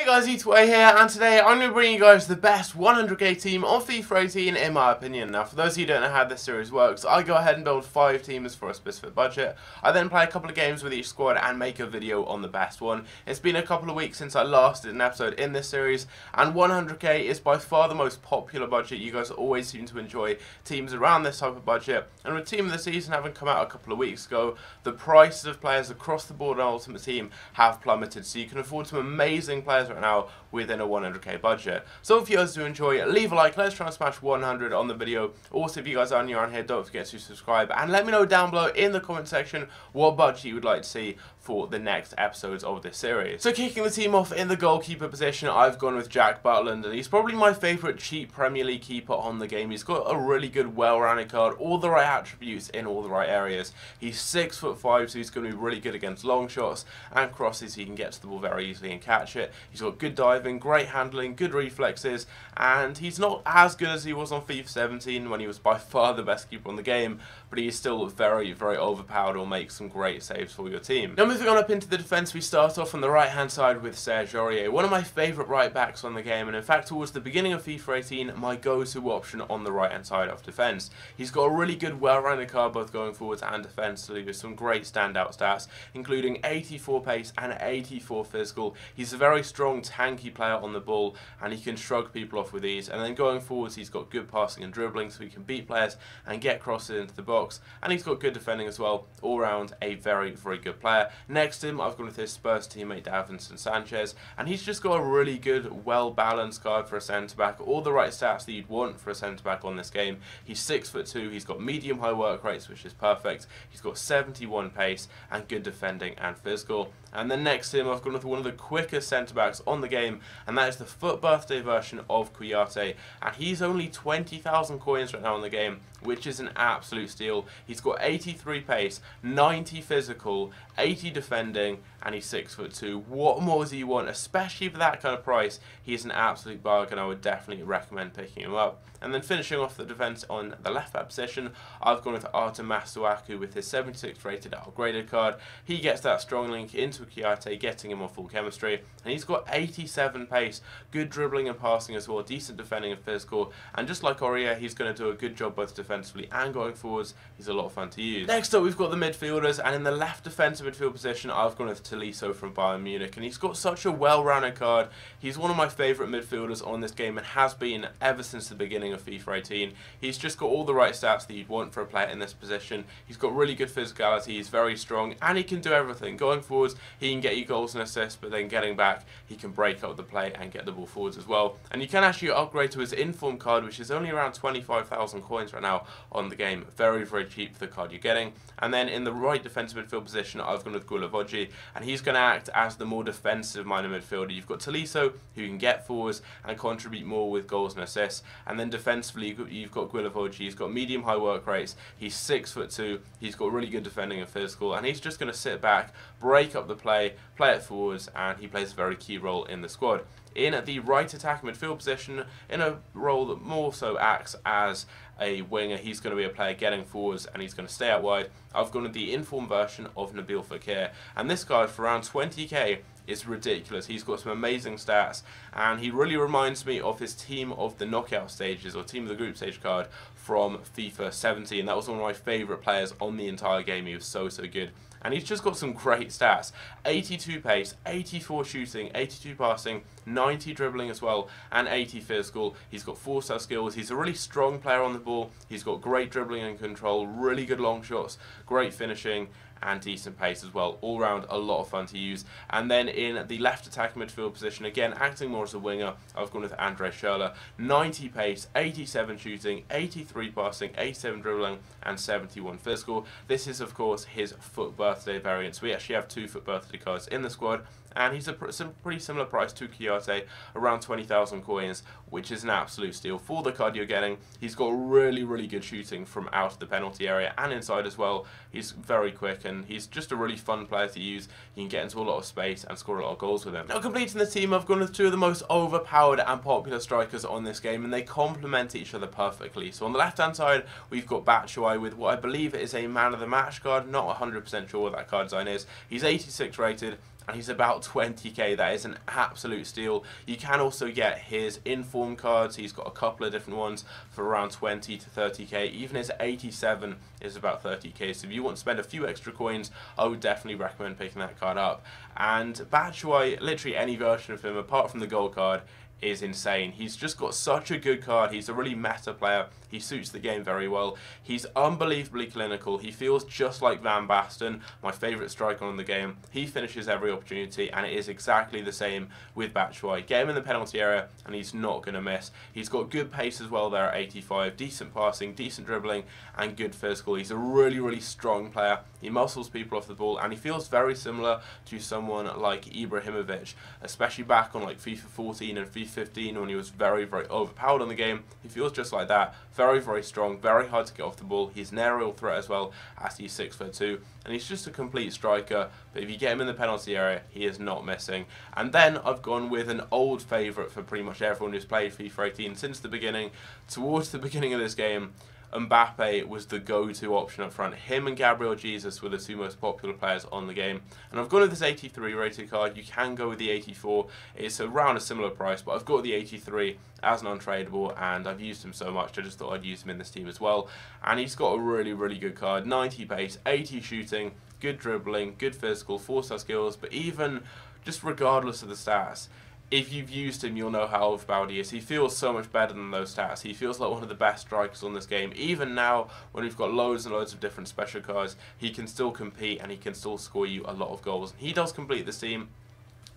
Guys, BATSHUAYI here, and today I'm going to bring you guys the best 100k team on FIFA 18 in my opinion. Now, for those of you who don't know how this series works, I go ahead and build 5 teams for a specific budget. I then play a couple of games with each squad and make a video on the best one. It's been a couple of weeks since I last did an episode in this series, and 100k is by far the most popular budget. You guys always seem to enjoy teams around this type of budget, and with Team of the Season having come out a couple of weeks ago, the prices of players across the board on Ultimate Team have plummeted, so you can afford some amazing players right now within a 100k budget. So if you guys do enjoy, leave a like. Let's try and smash 100 on the video. Also, if you guys are new around here, don't forget to subscribe, and let me know down below in the comment section what budget you would like to see for the next episodes of this series. So kicking the team off in the goalkeeper position, I've gone with Jack Butland, and he's probably my favourite cheap Premier League keeper on the game. He's got a really good, well-rounded card, all the right attributes in all the right areas. He's 6'5", so he's going to be really good against long shots and crosses. He can get to the ball very easily and catch it. He's got good diving, great handling, good reflexes, and he's not as good as he was on FIFA 17 when he was by far the best keeper on the game, but he's still very, very overpowered. Will make some great saves for your team. Now, moving on up into the defence, we start off on the right hand side with SCHURRLE, one of my favourite right backs on the game, and in fact towards the beginning of FIFA 18 my go-to option on the right hand side of defence. He's got a really good well-rounded card both going forwards and defensively with some great standout stats, including 84 pace and 84 physical. He's a very strong tanky player on the ball, and he can shrug people off with ease, and then going forwards he's got good passing and dribbling, so he can beat players and get crosses into the box, and he's got good defending as well. All round a very, very good player. Next to him I've gone with his Spurs teammate Davinson Sanchez, and he's just got a really good, well balanced card for a centre back, all the right stats that you'd want for a centre back on this game. He's 6'2", he's got medium high work rates, which is perfect. He's got 71 pace and good defending and physical. And then next to him I've gone with one of the quickest centre backs on the game, and that is the FUT birthday version of KOUYATE, and he's only 20,000 coins right now on the game, which is an absolute steal. He's got 83 pace, 90 physical, 80 defending, and he's 6'2". What more do you want? Especially for that kind of price, he's an absolute bargain. I would definitely recommend picking him up. And then finishing off the defence on the left back position, I've gone with Artem Masuaku with his 76 rated upgraded card. He gets that strong link into KOUYATE, getting him on full chemistry, and he's got 87 pace, good dribbling and passing as well, decent defending and physical, and just like Aurier, he's going to do a good job both defensively and going forwards. He's a lot of fun to use. Next up we've got the midfielders, and in the left defensive midfield position I've gone with Tolisso from Bayern Munich, and he's got such a well-rounded card. He's one of my favourite midfielders on this game and has been ever since the beginning of FIFA 18. He's just got all the right stats that you'd want for a player in this position. He's got really good physicality, he's very strong, and he can do everything. Going forwards, he can get you goals and assists, but then getting back, he can break up the play and get the ball forwards as well. And you can actually upgrade to his inform card, which is only around 25,000 coins right now on the game. Very, very cheap for the card you're getting. And then in the right defensive midfield position, I've gone with Goalkeeper, and he's going to act as the more defensive-minded midfielder. You've got Tolisso, who can get forwards and contribute more with goals and assists. And then defensively, you've got Goalkeeper. He's got medium-high work rates. He's 6'2". He's got really good defending and physical, and he's just going to sit back, break up the play it forwards, and he plays a very key role in the squad. In the right attack midfield position, in a role that more so acts as a winger, he's going to be a player getting forwards and he's going to stay out wide. I've gone with the inform version of FEKIR, and this guy for around 20k is ridiculous. He's got some amazing stats, and he really reminds me of his team of the knockout stages, or team of the group stage card from FIFA 17. That was one of my favourite players on the entire game. He was so good. And he's just got some great stats. 82 pace, 84 shooting, 82 passing, 90 dribbling as well, and 80 physical. He's got 4-star skills. He's a really strong player on the ball. He's got great dribbling and control, really good long shots, great finishing, and decent pace as well. All round a lot of fun to use. And then in the left attacking midfield position, again acting more as a winger, I've gone with SCHURRLE. 90 pace, 87 shooting, 83 passing, 87 dribbling, and 71 physical. This is of course his FUT birthday variant, so we actually have 2 FUT birthday cards in the squad, and he's a pretty similar price to KOUYATE, around 20,000 coins, which is an absolute steal for the card you're getting. He's got really, really good shooting from out of the penalty area and inside as well. He's very quick, and he's just a really fun player to use. You can get into a lot of space and score a lot of goals with him. Now, completing the team, I've gone with 2 of the most overpowered and popular strikers on this game, and they complement each other perfectly. So on the left-hand side, we've got BATSHUAYI with what I believe is a man of the match card. Not 100% sure what that card design is. He's 86 rated, and he's about 20k. That is an absolute steal. You can also get his inform cards. He's got a couple of different ones for around 20 to 30k. Even his 87 is about 30k. So if you want to spend a few extra coins, I would definitely recommend picking that card up. And BATSHUAYI, literally any version of him apart from the gold card, is insane. He's just got such a good card. He's a really meta player. He suits the game very well. He's unbelievably clinical. He feels just like Van Basten, my favourite striker on the game. He finishes every opportunity, and it is exactly the same with BATSHUAYI. Get him in the penalty area and he's not going to miss. He's got good pace as well there at 85, decent passing, decent dribbling, and good physical. He's a really, really strong player. He muscles people off the ball, and he feels very similar to someone like Ibrahimovic, especially back on like FIFA 14 and FIFA 15 when he was very, very overpowered on the game. He feels just like that. Very, very strong, very hard to get off the ball. He's an aerial threat as well, as he's 6'2", and he's just a complete striker. But if you get him in the penalty area, he is not missing. And then I've gone with an old favourite for pretty much everyone who's played FIFA 18 since the beginning. Towards the beginning of this game, Mbappe was the go-to option up front. Him and Gabriel Jesus were the two most popular players on the game. And I've gone with this 83 rated card. You can go with the 84. It's around a similar price, but I've got the 83 as an untradeable, and I've used him so much I just thought I'd use him in this team as well. And he's got a really, really good card. 90 pace, 80 shooting, good dribbling, good physical, 4-star skills, but even just regardless of the stats, if you've used him, you'll know how overpowered he is. He feels so much better than those stats. He feels like one of the best strikers on this game. Even now, when we've got loads and loads of different special cards, he can still compete and he can still score you a lot of goals. He does complete this team.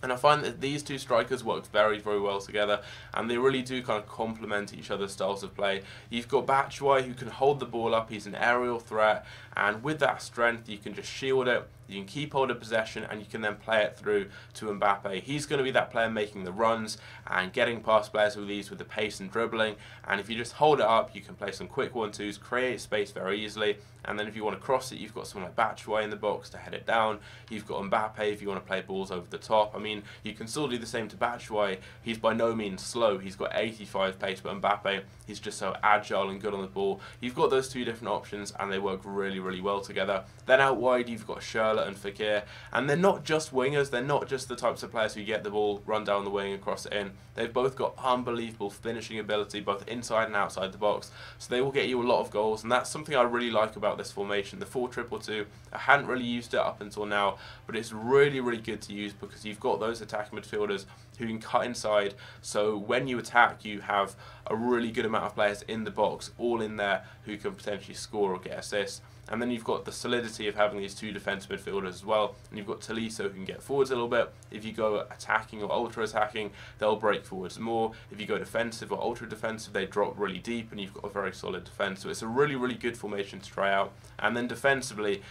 And I find that these two strikers work very, very well together, and they really do kind of complement each other's styles of play. You've got BATSHUAYI, who can hold the ball up. He's an aerial threat, and with that strength, you can just shield it. You can keep hold of possession, and you can then play it through to Mbappe. He's going to be that player making the runs and getting past players with ease with the pace and dribbling. And if you just hold it up, you can play some quick 1-2s, create space very easily. And then if you want to cross it, you've got someone like BATSHUAYI in the box to head it down. You've got Mbappe if you want to play balls over the top. I mean, you can still do the same to BATSHUAYI. He's by no means slow. He's got 85 pace, but Mbappe, he's just so agile and good on the ball. You've got those two different options, and they work really, really well together. Then out wide, you've got SCHURRLE and FEKIR, and they're not just wingers. They're not just the types of players who get the ball, run down the wing and cross it in. They've both got unbelievable finishing ability, both inside and outside the box, so they will get you a lot of goals, and that's something I really like about this formation. The 4-2-2, I hadn't really used it up until now, but it's really, really good to use because you've got those attacking midfielders who can cut inside, so when you attack, you have a really good amount of players in the box, all in there, who can potentially score or get assists. And then you've got the solidity of having these two defensive midfielders as well. And you've got Tolisso, who can get forwards a little bit. If you go attacking or ultra attacking, they'll break forwards more. If you go defensive or ultra defensive, they drop really deep, and you've got a very solid defense. So it's a really, really good formation to try out. And then defensively,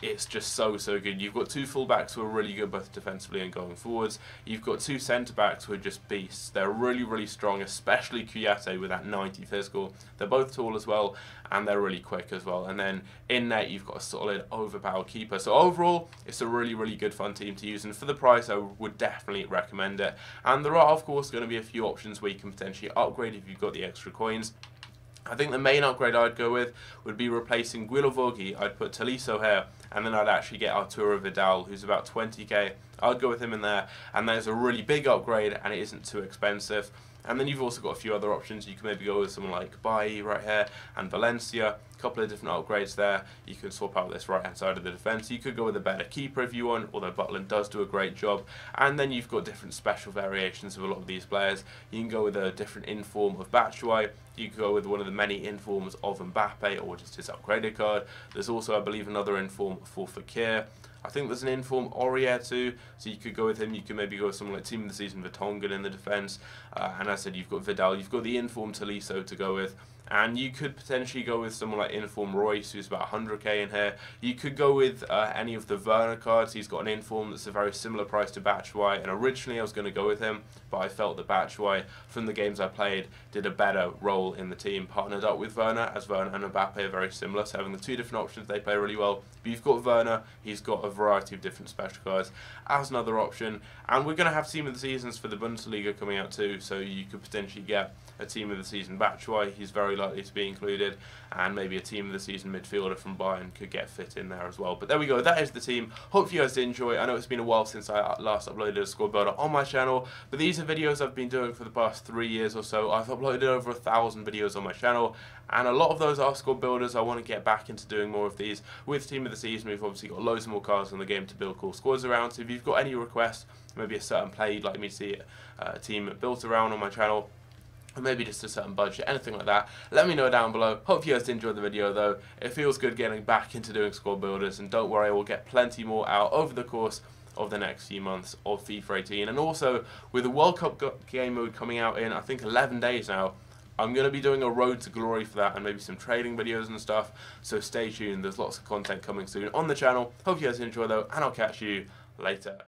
it's just so good. You've got two fullbacks who are really good both defensively and going forwards. You've got two centre-backs who are just beasts. They're really, really strong, especially KOUYATE with that 90 physical. They're both tall as well, and they're really quick as well. And then in net, you've got a solid, overpowered keeper. So overall, it's a really, really good fun team to use, and for the price, I would definitely recommend it. And there are, of course, going to be a few options where you can potentially upgrade if you've got the extra coins. I think the main upgrade I'd go with would be replacing Guilovogi. I'd put Tolisso here, and then I'd actually get Arturo Vidal, who's about 20k. I'd go with him in there, and there's a really big upgrade, and it isn't too expensive. And then you've also got a few other options. You can maybe go with someone like BATSHUAYI right here, and Valencia. A couple of different upgrades there. You can swap out this right-hand side of the defence. You could go with a better keeper if you want, although Butland does do a great job. And then you've got different special variations of a lot of these players. You can go with a different inform of BATSHUAYI. You could go with one of the many informs of Mbappe, or just his upgraded card. There's also, I believe, another inform for FEKIR. I think there's an inform Aurier too, so you could go with him. You could maybe go with someone like Team of the Season Vertonghen in the defence. And as I said, you've got Vidal, you've got the inform Tolisso to go with. And you could potentially go with someone like Inform Royce, who's about 100k in here. You could go with any of the Werner cards. He's got an Inform that's a very similar price to BATSHUAYI. And originally I was going to go with him, but I felt that BATSHUAYI, from the games I played, did a better role in the team. Partnered up with Werner, as Werner and Mbappe are very similar. So having the two different options, they play really well. But you've got Werner, he's got a variety of different special cards as another option. And we're going to have Team of the Seasons for the Bundesliga coming out too. So you could potentially get a Team of the Season BATSHUAYI. He's very likely to be included, and maybe a team of the season midfielder from Bayern could get fit in there as well. But there we go, that is the team. Hope you guys did enjoy. I know it's been a while since I last uploaded a squad builder on my channel, but these are videos I've been doing for the past 3 years or so. I've uploaded over 1,000 videos on my channel, and a lot of those are squad builders. I want to get back into doing more of these. With team of the season, we've obviously got loads more cards in the game to build cool squads around. So if you've got any requests, maybe a certain play you'd like me to see a team built around on my channel, or maybe just a certain budget, anything like that, let me know down below. Hope you guys did enjoy the video though. It feels good getting back into doing squad builders, and don't worry, I will get plenty more out over the course of the next few months of FIFA 18. And also, with the World Cup game mode coming out in, I think, 11 days now, I'm going to be doing a road to glory for that, and maybe some trading videos and stuff, so stay tuned. There's lots of content coming soon on the channel. Hope you guys enjoy though, and I'll catch you later.